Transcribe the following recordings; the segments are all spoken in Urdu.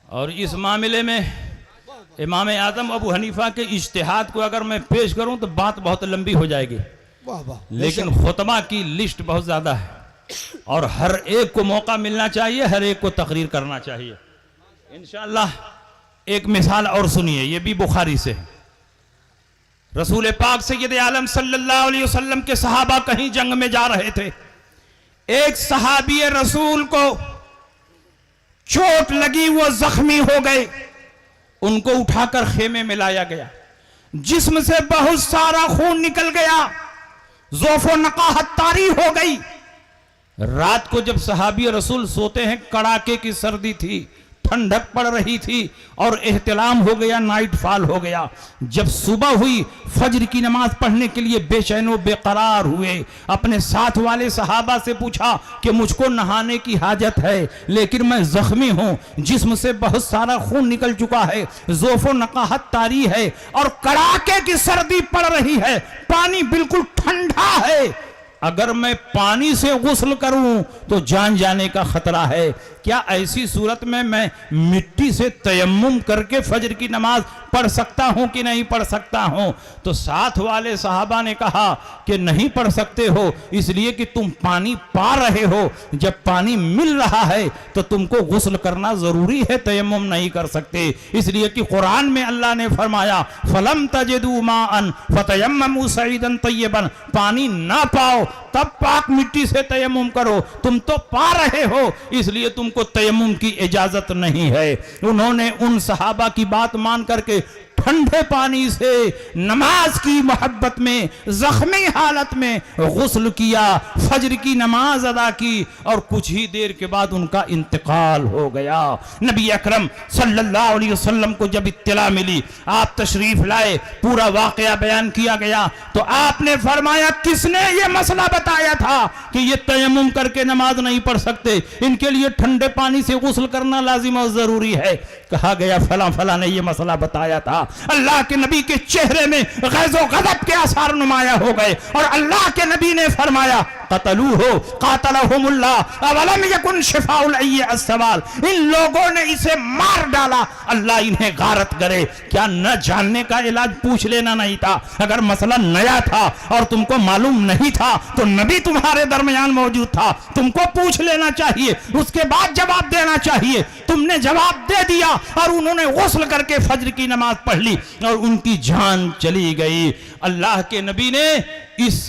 اور اس معاملے میں امام اعظم ابو حنیفہ کے اجتہاد کو اگر میں پیش کروں تو بات بہت لمبی ہو جائے گی، لیکن خطبہ کی لسٹ بہت زیادہ ہے اور ہر ایک کو موقع ملنا چاہیے، ہر ایک کو تقریر کرنا چاہیے۔ انشاءاللہ ایک مثال اور سنیے، یہ بھی بخاری سے ہے۔ رسول پاک سید عالم صلی اللہ علیہ وسلم کے صحابہ کہیں جنگ میں جا رہے تھے، ایک صحابی رسول کو چوٹ لگی، وہ زخمی ہو گئے، ان کو اٹھا کر خیمے میں لایا گیا، جسم سے بہت سارا خون نکل گیا، ضعف و نقاہت طاری ہو گئی۔ رات کو جب صحابی رسول سوتے ہیں، کڑاکے کی سردی تھی، ٹھنڈک پڑ رہی تھی اور احتلام ہو گیا، نائٹ فال ہو گیا۔ جب صبح ہوئی، فجر کی نماز پڑھنے کے لیے بے چین و بے قرار ہوئے، اپنے ساتھ والے صحابہ سے پوچھا کہ مجھ کو نہانے کی حاجت ہے، لیکن میں زخمی ہوں، جسم سے بہت سارا خون نکل چکا ہے، ضعف و نقاہت طاری ہے اور کڑاکے کی سردی پڑ رہی ہے، پانی بالکل ٹھنڈا ہے، اگر میں پانی سے غسل کروں تو جان جانے کا خطرہ ہے، کیا ایسی صورت میں مٹی سے تیمم کر کے فجر کی نماز پڑھ سکتا ہوں کہ نہیں پڑھ سکتا ہوں؟ تو ساتھ والے صحابہ نے کہا کہ نہیں پڑھ سکتے ہو، اس لیے کہ تم پانی پا رہے ہو، جب پانی مل رہا ہے تو تم کو غسل کرنا ضروری ہے، تیمم نہیں کر سکتے، اس لیے کہ قرآن میں اللہ نے فرمایا فَلَمْ تَجِدُوا مَاءً فَتَيَمَّمُوا صَعِيدًا طَيِّبًا، پانی نہ پاؤ تب پاک مٹی سے تیمم کرو، تم تو پا رہے ہو، اس لیے تم کو تیمم کی اجازت نہیں ہے۔ انہوں نے ان صحابہ کی بات مان کر کے ٹھنڈے پانی سے نماز کی محبت میں زخمی حالت میں غسل کیا، فجر کی نماز ادا کی اور کچھ ہی دیر کے بعد ان کا انتقال ہو گیا۔ نبی اکرم صلی اللہ علیہ وسلم کو جب اطلاع ملی، آپ تشریف لائے، پورا واقعہ بیان کیا گیا تو آپ نے فرمایا کس نے یہ مسئلہ بتایا تھا کہ یہ تیمم کر کے نماز نہیں پڑھ سکتے، ان کے لیے ٹھنڈے پانی سے غسل کرنا لازم اور ضروری ہے؟ کہا گیا فلاں فلاں نے یہ مسئلہ بتایا تھا۔ اللہ کے نبی کے چہرے میں غیظ و غضب کے آثار نمایاں ہو گئے اور اللہ کے نبی نے فرمایا قتلوہ قاتلہم اللہ اولم یکن شفاء العی السوال، ان لوگوں نے اسے مار ڈالا، اللہ انہیں غارت کرے۔ کیا نہ جاننے کا علاج پوچھ لینا نہیں تھا؟ اگر مسئلہ نیا تھا اور تم کو معلوم نہیں تھا تو نبی تمہارے درمیان موجود تھا، تم کو پوچھ لینا چاہیے، اس کے بعد جواب دینا چاہیے۔ تم نے جواب دے دیا اور انہوں نے غسل کر کے فجر کی نماز پڑھ لی اور ان کی جان چلی گئی۔ اللہ کے نبی نے اس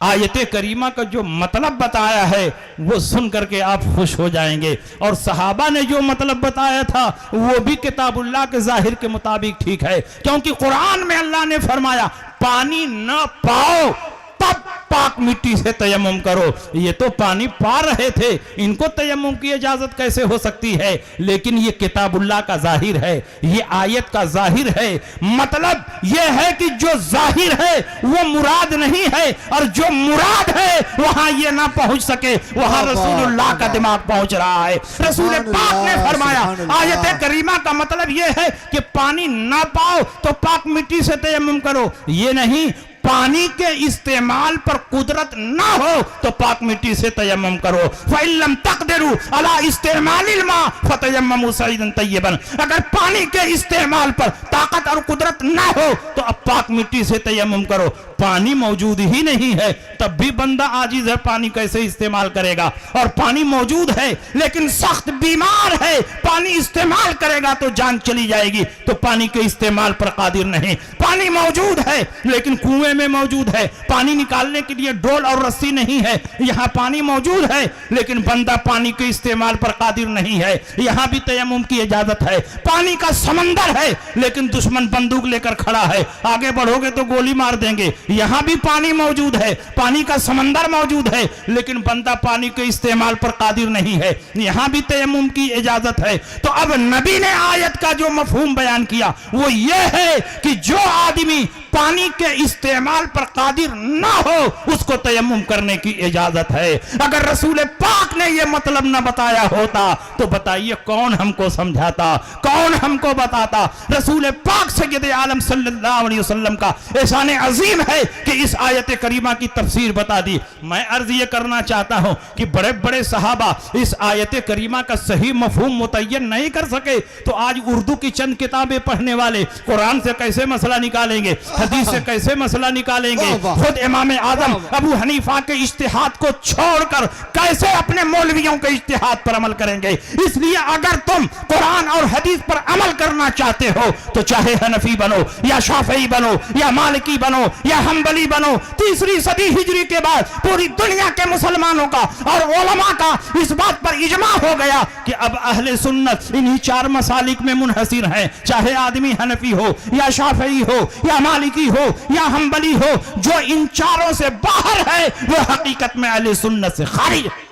آیت کریمہ کا جو مطلب بتایا ہے وہ سن کر کے آپ خوش ہو جائیں گے، اور صحابہ نے جو مطلب بتایا تھا وہ بھی کتاب اللہ کے ظاہر کے مطابق ٹھیک ہے، کیونکہ قرآن میں اللہ نے فرمایا پانی نہ پاؤ تب پاک مٹی سے تیمم کرو۔ یہ تو پانی پا رہے تھے، ان کو تیمم کی اجازت کیسے ہو سکتی ہے؟ لیکن یہ کتاب اللہ کا ظاہر ہے، یہ آیت کا ظاہر ہے، مطلب یہ ہے کہ جو ظاہر ہے وہ مراد نہیں ہے، اور جو مراد ہے وہاں یہ نہ پہنچ سکے، وہاں رسول اللہ کا دماغ پہنچ رہا ہے۔ رسول پاک نے فرمایا آیت کریمہ کا مطلب یہ ہے کہ پانی نہ پاؤ تو پاک مٹی سے تیمم کرو، یہ نہیں پانی کے استعمال پر قدرت نہ ہو تو پاک مٹی سے تیمم کرو۔ فَإِن لَمْ تَقْدِرُوا عَلَىٰ اسْتِعْمَالِ الْمَاءِ فَتَيَمَّمُوا صَعِيدًا طَيِّبًا، اگر پانی کے استعمال پر طاقت اور قدرت نہ ہو تو اب پاک مٹی سے تیمم کرو۔ پانی موجود ہی نہیں ہے تب بھی بندہ عاجز ہے، پانی کیسے استعمال کرے گا؟ اور پانی موجود ہے لیکن سخت بیمار ہے، پانی استعمال کرے گا تو جان چلی جائے گی، تو پانی کے استعمال پر قادر نہیں۔ پانی موجود ہے لیکن کنویں میں موجود ہے، پانی نکالنے کے لیے ڈول اور رسی نہیں ہے، یہاں پانی موجود ہے لیکن بندہ پانی کے استعمال پر قادر نہیں ہے، یہاں بھی تیمم کی اجازت ہے۔ پانی کا سمندر ہے لیکن دشمن بندوق لے کر کھڑا ہے، آگے بڑھو گے تو گولی مار دیں گے، یہاں بھی پانی موجود ہے، پانی کا سمندر موجود ہے لیکن بندہ پانی کے استعمال پر قادر نہیں ہے، یہاں بھی تیمم کی اجازت ہے۔ تو اب نبی نے آیت کا جو مفہوم بیان کیا وہ یہ ہے کہ جو آدمی پانی کے استعمال پر قادر نہ ہو اس کو تیمم کرنے کی اجازت ہے۔ اگر رسول پاک نے یہ مطلب نہ بتایا ہوتا تو بتائیے کون ہم کو سمجھاتا، کون ہم کو بتاتا؟ رسول پاک سید عالم صلی اللہ علیہ وسلم کا احسان عظیم ہے کہ اس آیت کریمہ کی تفسیر بتا دی۔ میں عرض یہ کرنا چاہتا ہوں کہ بڑے بڑے صحابہ اس آیت کریمہ کا صحیح مفہوم متعین نہیں کر سکے، تو آج اردو کی چند کتابیں پڑھنے والے قرآن سے کیسے مسئلہ نکالیں گے، حدیث سے کیسے مسئلہ نکالیں گے؟ خود امام اعظم ابو حنیفہ کے اجتہاد کو چھوڑ کر کیسے اپنے مولویوں کے اجتہاد پر عمل کریں گے؟ اس لیے اگر تم قرآن اور حدیث پر عمل کرنا چاہتے ہو تو چاہے حنفی بنو یا شافعی بنو یا مالکی بنو یا حنبلی بنو، تیسری صدی ہجری کے بعد پوری دنیا کے مسلمانوں کا اور علماء کا اس بات پر اجماع ہو گیا کہ اب اہل سنت انہی چار مسالک میں منحصر ہیں، چاہے آدمی حنفی ہو یا شافعی ہو یا مالکی ہو یا حنبلی ہو، جو ان چاروں سے باہر ہے وہ حقیقت میں اہل سنت سے خارج ہے۔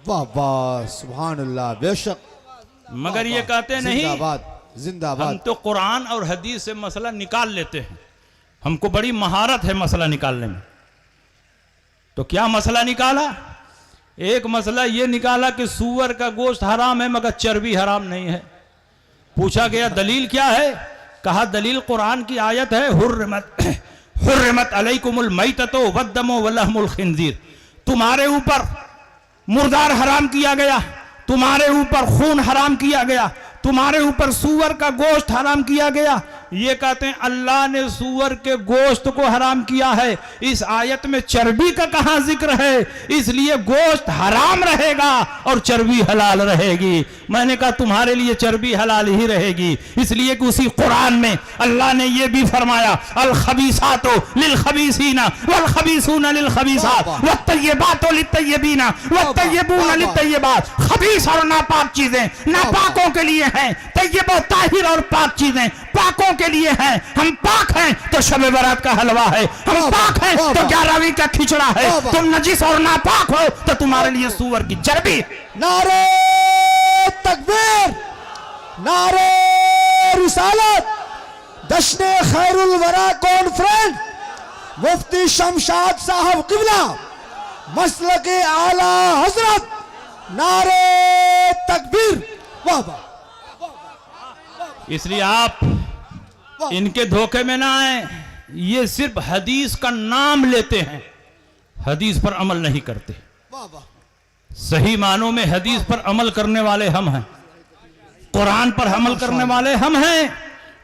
واہ واہ سبحان اللہ، بے شک۔ مگر یہ کہتے نہیں زندہ باد، زندہ باد۔ ہم تو قرآن اور حدیث سے مسئلہ نکال لیتے ہیں، ہم کو بڑی مہارت ہے مسئلہ نکالنے میں۔ تو کیا مسئلہ نکالا؟ ایک مسئلہ یہ نکالا کہ سور کا گوشت حرام ہے مگر چربی حرام نہیں ہے۔ پوچھا گیا دلیل کیا ہے؟ کہا دلیل قرآن کی آیت ہے حرمت علیکم المیتۃ والدم ولحم الخنزیر، تمہارے اوپر مردار حرام کیا گیا، تمہارے اوپر خون حرام کیا گیا، تمہارے اوپر سور کا گوشت حرام کیا گیا۔ یہ کہتے ہیں اللہ نے سور کے گوشت کو حرام کیا ہے، اس آیت میں چربی کا کہاں ذکر ہے؟ اس لیے گوشت حرام رہے گا اور چربی حلال رہے گی۔ میں نے کہا تمہارے لیے چربی حلال ہی رہے گی، اس لیے کہ اسی قرآن میں اللہ نے یہ بھی فرمایا الخبیثات للخبیثین والخبیثون للخبیثات والطیبات للطیبین والطیبون للطیبات۔ خبیث اور ناپاک چیزیں ناپاکوں کے لیے ہیں، طیب و طاہر اور پاک چیزیں پاکوں کے لیے ہیں۔ ہم پاک ہیں تو شب برات کا حلوہ ہے، ہم پاک ہیں تو 11ویں کا کھچڑا ہے، تم نجس اور ناپاک ہو تو تمہارے لیے سور کی چربی۔ نعرہ تکبیر، نعرہ رسالت، جشن خیر الورا کانفرنس، مفتی شمشاد صاحب قبلہ، مسلک اعلی حضرت، نعرہ تکبیر۔ واہ واہ۔ اس لیے آپ ان کے دھوکے میں نہ آئیں، یہ صرف حدیث کا نام لیتے ہیں، حدیث پر عمل نہیں کرتے۔ صحیح معنوں میں حدیث پر عمل کرنے والے ہم ہیں، قرآن پر عمل کرنے والے ہم ہیں،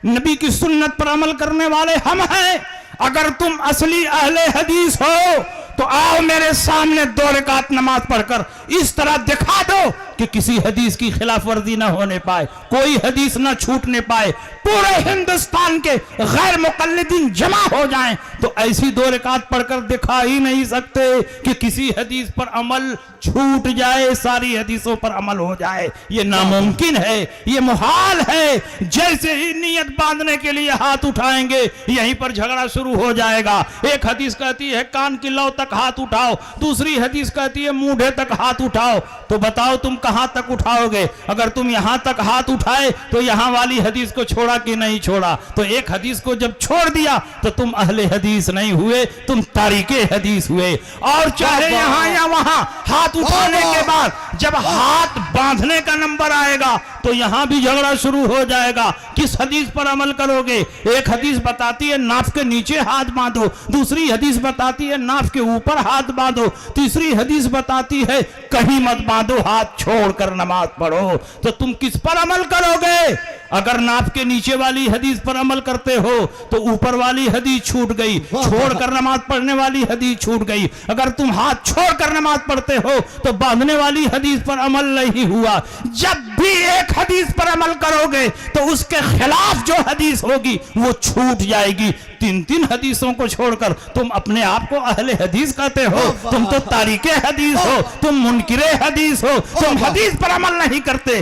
نبی کی سنت پر عمل کرنے والے ہم ہیں۔ اگر تم اصلی اہل حدیث ہو تو آؤ میرے سامنے 2 رکعت نماز پڑھ کر اس طرح دکھا دو کہ کسی حدیث کی خلاف ورزی نہ ہونے پائے، کوئی حدیث نہ چھوٹنے پائے، پورے ہندوستان کے غیر مقلدین جمع ہو جائیں تو ایسی 2 رکعت پڑھ کر دکھا ہی نہیں سکتے کہ کسی حدیث پر عمل چھوٹ جائے، ساری حدیثوں پر عمل ہو جائے۔ یہ ناممکن ہے، یہ محال ہے۔ جیسے ہی نیت باندھنے کے لیے ہاتھ اٹھائیں گے یہیں پر جھگڑا شروع ہو جائے گا۔ ایک حدیث کہتی ہے کان کی لو تک ہاتھ اٹھاؤ، دوسری حدیث کہتی ہے مونڈھے تک ہاتھ اٹھاؤ، تو بتاؤ تم کہاں تک اٹھاؤ گے؟ اگر تم یہاں تک ہاتھ اٹھائے تو یہاں والی حدیث کو چھوڑا کہ نہیں چھوڑا؟ تو ایک حدیث کو جب چھوڑ دیا تو تم اہل حدیث نہیں ہوئے، تم تاریک حدیث ہوئے۔ اور چاہے یہاں یا وہاں ہاتھ اٹھانے کے بعد جب ہاتھ باندھنے کا نمبر آئے گا تو یہاں بھی جھگڑا شروع ہو جائے گا، کس حدیث پر عمل کرو گے؟ ایک حدیث بتاتی ہے ناف کے نیچے ہاتھ باندھو، دوسری حدیث بتاتی ہے ناف کے اوپر ہاتھ باندھو، تیسری حدیث بتاتی ہے کہیں مت باندھو، ہاتھ چھوڑ کر نماز پڑھو۔ تو تم کس پر عمل کرو گے؟ اگر ناف کے نیچے والی حدیث پر عمل کرتے ہو تو اوپر والی حدیث چھوٹ گئی، چھوڑ کر نماز پڑھنے والی حدیث چھوٹ گئی۔ اگر تم ہاتھ چھوڑ کر نماز پڑھتے ہو تو باندھنے والی حدیث پر عمل نہیں ہوا۔ جب بھی ایک حدیث پر عمل کرو گے تو اس کے خلاف جو حدیث ہوگی وہ چھوٹ جائے گی۔ 3 حدیثوں کو چھوڑ کر تم اپنے آپ کو اہل حدیث کہتے ہو؟ تم تو تاریک حدیث ہو، تم منکر حدیث ہو، تم حدیث پر عمل نہیں کرتے۔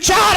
4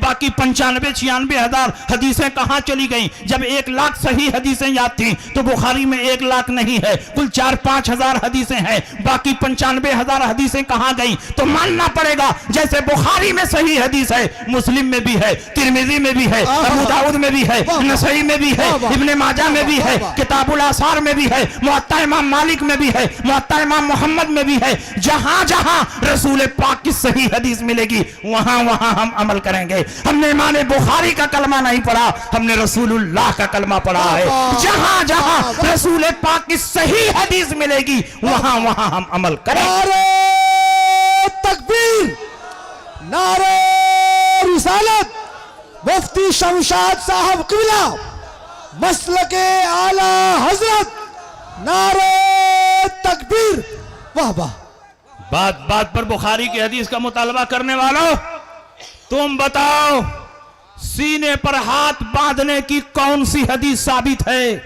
باقی 95-96 ہزار حدیثیں کہاں چلی گئیں؟ جب 1 لاکھ صحیح حدیثیں یاد تھیں تو بخاری میں 1 لاکھ نہیں ہے, کل 4-5 ہزار حدیثیں ہیں, باقی 95 ہزار حدیثیں کہاں گئیں؟ تو ماننا پڑے گا جیسے بخاری میں صحیح حدیث ہے, مسلم میں بھی ہے, ترمذی میں بھی ہے, ابو داؤد میں بھی ہے, نسائی میں بھی ہے, ابن ماجہ میں بھی ہے, کتاب الاثار میں بھی ہے, موطا امام مالک میں بھی ہے, موطا امام محمد میں بھی ہے. جہاں جہاں رسول پاک کی صحیح حدیث ملے گی وہاں وہاں ہم عمل کریں گے. ہم نے امام بخاری کا کلمہ نہیں پڑھا, ہم نے رسول اللہ کا کلمہ پڑھا ہے. جہاں جہاں رسول پاک کی صحیح حدیث ملے گی وہاں وہاں ہم عمل کریں. نعرہ تکبیر, نعرہ رسالت, مفتی شمشاد صاحب قبلہ, مسلک اعلی حضرت, نعرہ تکبیر. واہ واہ. بات بات پر بخاری کی حدیث کا مطالبہ کرنے والوں, تم بتاؤ سینے پر ہاتھ باندھنے کی کون سی حدیث ثابت ہے؟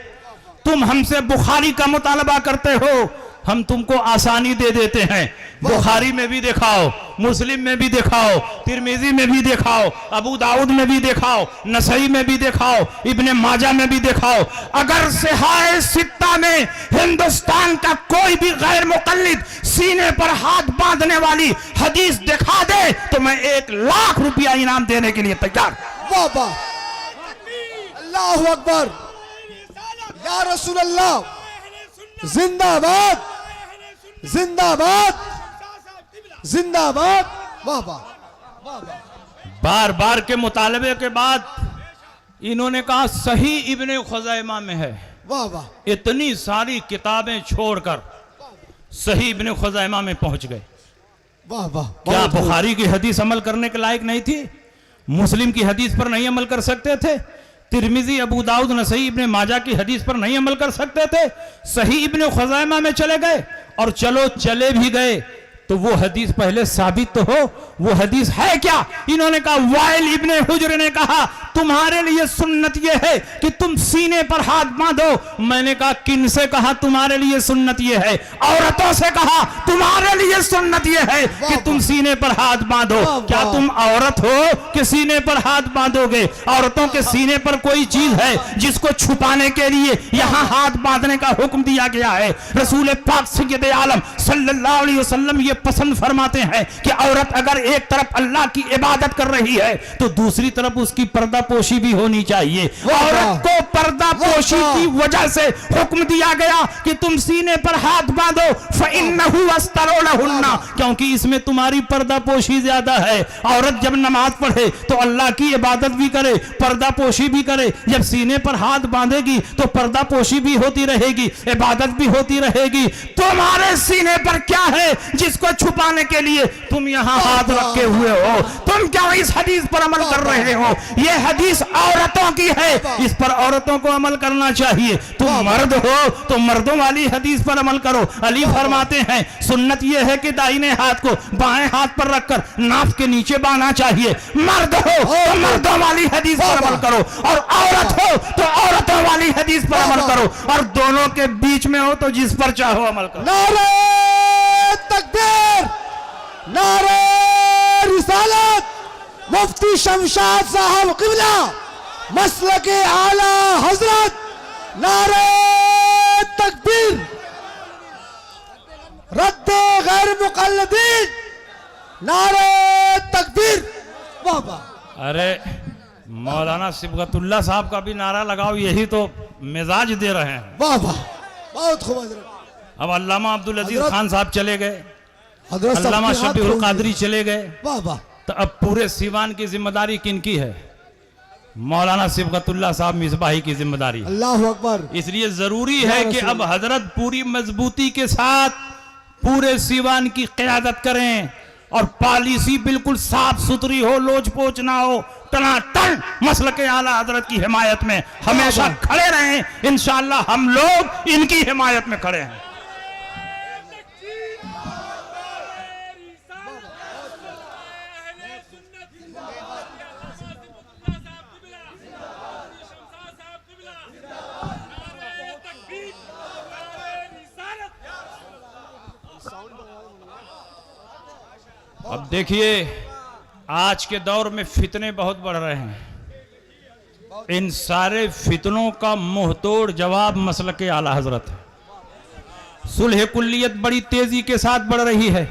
تم ہم سے بخاری کا مطالبہ کرتے ہو, ہم تم کو آسانی دے دیتے ہیں. بخاری میں بھی دکھاؤ, مسلم میں بھی دکھاؤ, ترمذی میں بھی دکھاؤ, ابو داؤد میں بھی دکھاؤ, نسائی میں بھی دکھاؤ, ابن ماجہ میں بھی دکھاؤ. اگر صحاح ستہ میں ہندوستان کا کوئی بھی غیر مقلد سینے پر ہاتھ باندھنے والی حدیث دکھا دے تو میں 1 لاکھ روپیہ انعام دینے کے لیے تیار. واہ واہ, اللہ اکبر, یا رسول اللہ, زندہ باد, زندہ باد, زندہ باد. واہ واہ. بار بار کے مطالبے کے بعد انہوں نے کہا صحیح ابن خزیمہ میں ہے. واہ واہ. اتنی ساری کتابیں چھوڑ کر صحیح ابن خزیمہ میں پہنچ گئے. واہ واہ. کیا بخاری کی حدیث عمل کرنے کے لائق نہیں تھی؟ مسلم کی حدیث پر نہیں عمل کر سکتے تھے؟ ترمذی, ابو داؤد, نسائی, ابن ماجہ کی حدیث پر نہیں عمل کر سکتے تھے؟ صحیح ابن خزیمہ میں چلے گئے, اور چلو چلے بھی گئے تو وہ حدیث پہلے ثابت تو ہو, وہ حدیث ہے کیا؟ انہوں نے کہا, وائل ابن حجر نے کہا تمہارے لیے سنت یہ ہے کہ تم سینے پر ہاتھ باندھو. میں نے کہا کن سے کہا تمہارے لیے سنت یہ ہے؟ عورتوں سے کہا تمہارے لیے سنت یہ ہے کہ تم سینے پر ہاتھ باندھو. کیا تم عورت ہو کہ سینے پر ہاتھ باندھو گے؟ عورتوں کے سینے پر کوئی چیز ہے جس کو چھپانے کے لیے یہاں ہاتھ باندھنے کا حکم دیا گیا ہے؟ رسول پاک سید عالم صلی اللہ علیہ وسلم یہ پسند فرماتے ہیں کہ عورت اگر ایک طرف اللہ کی عبادت کر رہی ہے تو دوسری طرف اس کی پردہ پوشی بھی ہونی چاہیے. عورت کو پردہ پوشی کی وجہ سے حکم دیا گیا کہ تم سینے پر ہاتھ باندھو, فَإِنَّهُ أَسْتَرُ لَهُنَّ, کیونکہ اس میں تمہاری پردہ پوشی زیادہ ہے. عورت جب نماز پڑھے تو اللہ کی عبادت بھی کرے, پردہ پوشی بھی کرے. جب سینے پر ہاتھ باندھے گی تو پردہ پوشی بھی ہوتی رہے گی, عبادت بھی ہوتی رہے گی. تمہارے سینے پر کیا ہے جس کو چھپانے کے لیے تم یہاں ہاتھ رکھے ہوئے ہو؟ تم کیا اس حدیث پر عمل کر رہے ہو؟ یہ حدیث عورتوں کی ہے, اس پر عورتوں کو عمل کرنا چاہیے. تم مرد ہو تو مردوں والی حدیث پر عمل کرو. علی فرماتے ہیں سنت یہ ہے کہ دائیں ہاتھ کو بائیں ہاتھ پر رکھ کر ناف کے نیچے باندھنا چاہیے. مرد ہو تو مردوں والی حدیث پر عمل کرو, اور عورت ہو تو عورتوں والی حدیث پر عمل کرو, اور دونوں کے بیچ میں ہو تو جس پر چاہو عمل کرو. نعرہ تکبیر, نعرہ رسالت, مفتی شمشاد صاحب قبلہ, مسلک اعلی حضرت, نعرہ تکبیر, رد غیر مقلدین, نعرہ تکبیر. واہ واہ. ارے مولانا صبغت اللہ صاحب کا بھی نعرہ لگاؤ, یہی تو مزاج دے رہے ہیں. واہ واہ, بہت خوب حضرت. اب علامہ عبدالعزیز خان صاحب چلے گئے, حضرت علامہ شفیع القادری چلے گئے, واہ واہ. تو اب پورے سیوان کی ذمہ داری کن کی ہے؟ مولانا صبغت اللہ صاحب مصباحی کی ذمہ داری. اللہ اکبر. اس لیے ضروری ہے کہ اب حضرت پوری مضبوطی کے ساتھ پورے سیوان کی قیادت کریں, اور پالیسی بالکل صاف ستھری ہو, لوچ پوچ نہ ہو, ٹناٹن مسلک اعلیٰ حضرت کی حمایت میں ہمیشہ کھڑے رہیں. انشاءاللہ ہم لوگ ان کی حمایت میں کھڑے ہیں. اب دیکھیے آج کے دور میں فتنے بہت بڑھ رہے ہیں. ان سارے فتنوں کا منہ توڑ جواب مسلک اعلی حضرت ہے. صلح کلیت بڑی تیزی کے ساتھ بڑھ رہی ہے.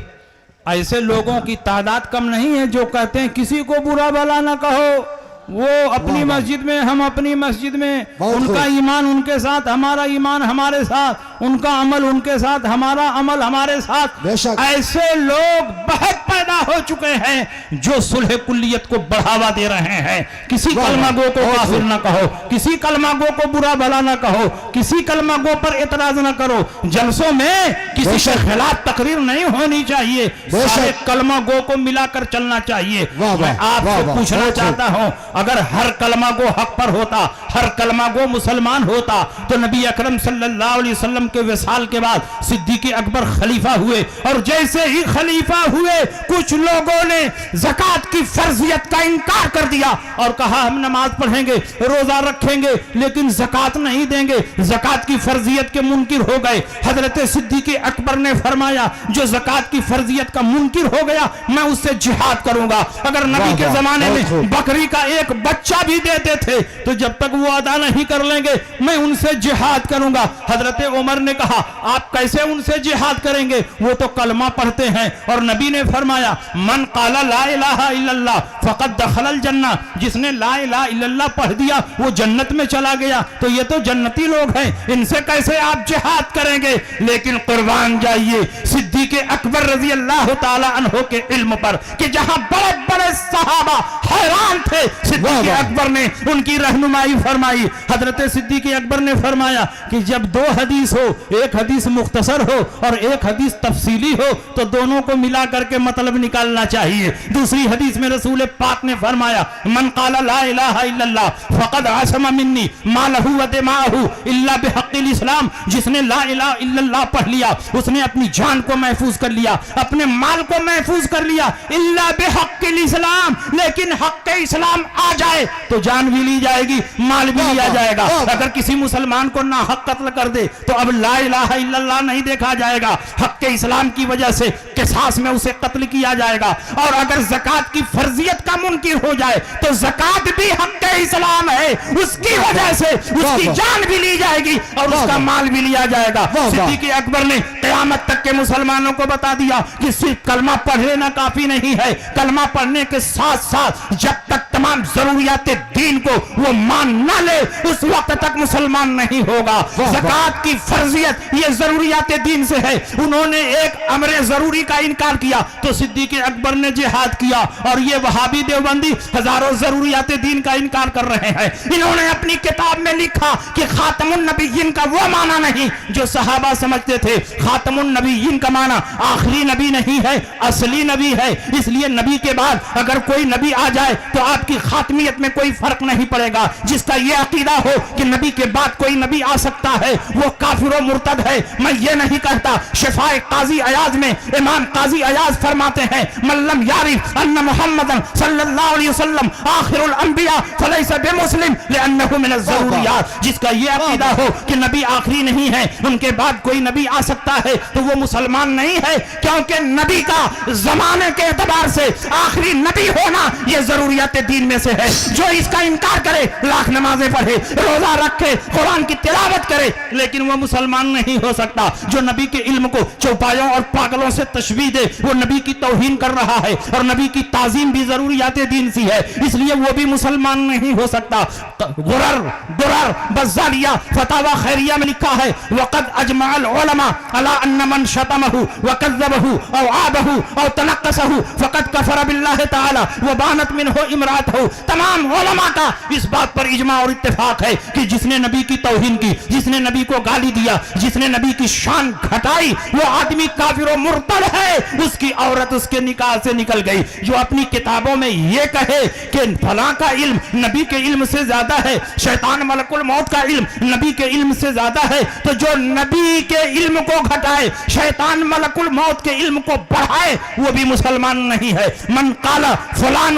ایسے لوگوں کی تعداد کم نہیں ہے جو کہتے ہیں کسی کو برا بھلا نہ کہو, وہ اپنی مسجد میں ہم اپنی مسجد میں, ان کا ایمان ان کے ساتھ ہمارا ایمان ہمارے ساتھ, ان کا عمل ان کے ساتھ ہمارا عمل ہمارے ساتھ. ایسے لوگ بہت پیدا ہو چکے ہیں جو صلح کلیت کو بڑھاوا دے رہے ہیں. کسی کلمہ گو کو کافر نہ کہو, کسی کلمہ گو کو برا بھلا نہ کہو, کسی کلمہ گو پر اعتراض نہ کرو. جلسوں میں کسی کے خلاف تقریر نہیں ہونی چاہیے, سارے کلمہ گو کو ملا کر چلنا چاہیے. میں آپ سے پوچھنا چاہتا ہوں, اگر ہر کلمہ گو حق پر ہوتا, ہر کلمہ گو مسلمان ہوتا, تو نبی اکرم صلی اللہ علیہ وسلم کے وصال کے بعد صدیق اکبر خلیفہ ہوئے, اور جیسے ہی خلیفہ ہوئے کچھ لوگوں نے زکوٰۃ کی فرضیت کا انکار کر دیا اور کہا ہم نماز پڑھیں گے, روزہ رکھیں گے, لیکن زکوٰۃ نہیں دیں گے. زکوٰۃ کی فرضیت کے منکر ہو گئے. حضرت صدیق اکبر نے فرمایا جو زکوٰۃ کی فرضیت کا منکر ہو گیا میں اس سے جہاد کروں گا. اگر نبی کے زمانے میں بکری کا ایک بچہ بھی دیتے تھے تو جب تک وہ ادا نہیں کر لیں گے میں ان سے جہاد کروں گا. حضرت عمر نے کہا آپ کیسے ان سے جہاد کریں گے, وہ تو کلمہ پڑھتے ہیں. اور نبی نے فرمایا من قال لا الہ الا اللہ فقد دخل الجنہ, جس نے لا الہ الا اللہ پڑھ دیا وہ جنت میں چلا گیا. تو یہ تو جنتی لوگ ہیں, ان سے کیسے آپ جہاد کریں گے. لیکن قربان جائیے صدیق اکبر رضی اللہ تعالی عنہ کے علم پر کہ جہاں بڑے بڑے صحابہ حیران تھے, صدیق اکبر نے ان کی رہنمائی فرمائی. حضرت صدیق اکبر نے فرمایا کہ جب دو حدیث ہو, ایک حدیث مختصر ہو اور ایک حدیث تفصیلی ہو, تو دونوں کو ملا کر کے مطلب نکالنا چاہیے. دوسری حدیث میں رسول پاک نے فرمایا من قال لا الہ الا اللہ فقد عصم منی مالہ و دماءہ الا بحق الاسلام, جس نے لا الہ الا اللہ پڑھ لیا اس نے اپنی جان کو محفوظ کر لیا, اپنے مال کو محفوظ کر لیا. الا بحق الاسلام, لیکن حق اسلام آ جائے تو جان بھی لی جائے گی, مال بھی لیا جائے گا. اگر کسی مسلمان کو ناحق قتل کر دے تو اب لا الہ الا اللہ نہیں دیکھا جائے گا, حق اسلام کی وجہ سے قصاص میں اسے قتل کیا جائے گا. اور اگر زکوٰۃ کی فرضیت کا منکر ہو جائے تو زکوٰۃ بھی حق اسلام ہے, اس کی وجہ سے اس کی جان بھی لی جائے گی اور اس کا مال بھی لیا جائے گا. صدیق اکبر نے قیامت تک کے مسلمانوں کو بتا دیا کہ صرف کلمہ پڑھ لینا کافی نہیں ہے, کلمہ پڑھنے کے ساتھ ساتھ جب تک تمام ضروریات دین کو وہ مان نہ لے اس وقت تک مسلمان نہیں ہوگا. زکوٰۃ کی فرضیت یہ ضروریات دین سے ہے. انہوں نے ایک امر ضروری کا انکار کیا تو صدیق اکبر نے جہاد کیا, اور یہ وہابی دیوبندی ہزاروں ضروریات دین کا انکار کر رہے ہیں. انہوں نے اپنی کتاب میں لکھا کہ خاتم النبیین کا وہ معنی نہیں جو صحابہ سمجھتے تھے. خاتم النبیین کا معنی آخری نبی نہیں ہے, اصلی نبی ہے. اس لیے نبی کے بعد اگر کوئی نبی آ جائے تو آپ کی خاتمیت میں کوئی فرق نہیں پڑے گا. جس کا یہ عقیدہ ہو کہ نبی کے بعد کوئی نبی آ سکتا ہے وہ کافر و مرتد ہے. میں یہ نہیں کہتا. شفاء قاضی ایاز میں امام قاضی ایاز فرماتے ہیں من لم یعرف ان محمد صلی اللہ علیہ وسلم آخر الانبیاء فلیس بمسلم لانہ من الضروریات. جس کا یہ عقیدہ ہو کہ نبی آخری نہیں ہے, ان کے بعد کوئی نبی آ سکتا ہے, تو وہ مسلمان نہیں ہے, کیونکہ نبی کا زمانے کے اعتبار سے آخری نبی ہونا یہ ضروریات دین میں سے ہے. جو اس کا انکار کرے لاکھ نمازیں پڑھے, روزہ رکھے, قرآن کی تلاوت کرے, لیکن وہ مسلمان نہیں ہو سکتا. جو نبی کے علم کو چوپایوں اور پاگلوں سے تشبیہ دے وہ نبی کی توہین کر رہا ہے, اور نبی کی تعظیم بھی ضروریات دین سی ہے, اس لیے وہ بھی مسلمان نہیں ہو سکتا. درر بزالیہ فتاوی خیریہ میں لکھا ہے وقد اجمع العلماء على ان من شتمه وكذبه او عابه او تنقصه فقد كفر بالله تعالى وبانت منه امراته. تمام علماء کا اس بات پر اجماع اور اتفاق ہے کہ جس نے نبی کی توہین کی, جس نے نبی کو گالی دیا, جس نے نبی کی شان گھٹائی, وہ آدمی کافر و مرتد ہے, اس کی عورت اس کے نکاح سے نکل گئی. جو اپنی کتابوں میں یہ کہے کہ فلاں کا علم نبی کے علم سے زیادہ ہے, شیطان ملک الموت کا علم نبی کے علم سے زیادہ ہے, تو جو نبی کے علم کو گھٹائے, شیطان ملک الموت کے علم کو بڑھائے, وہ بھی مسلمان نہیں ہے. من قال فلان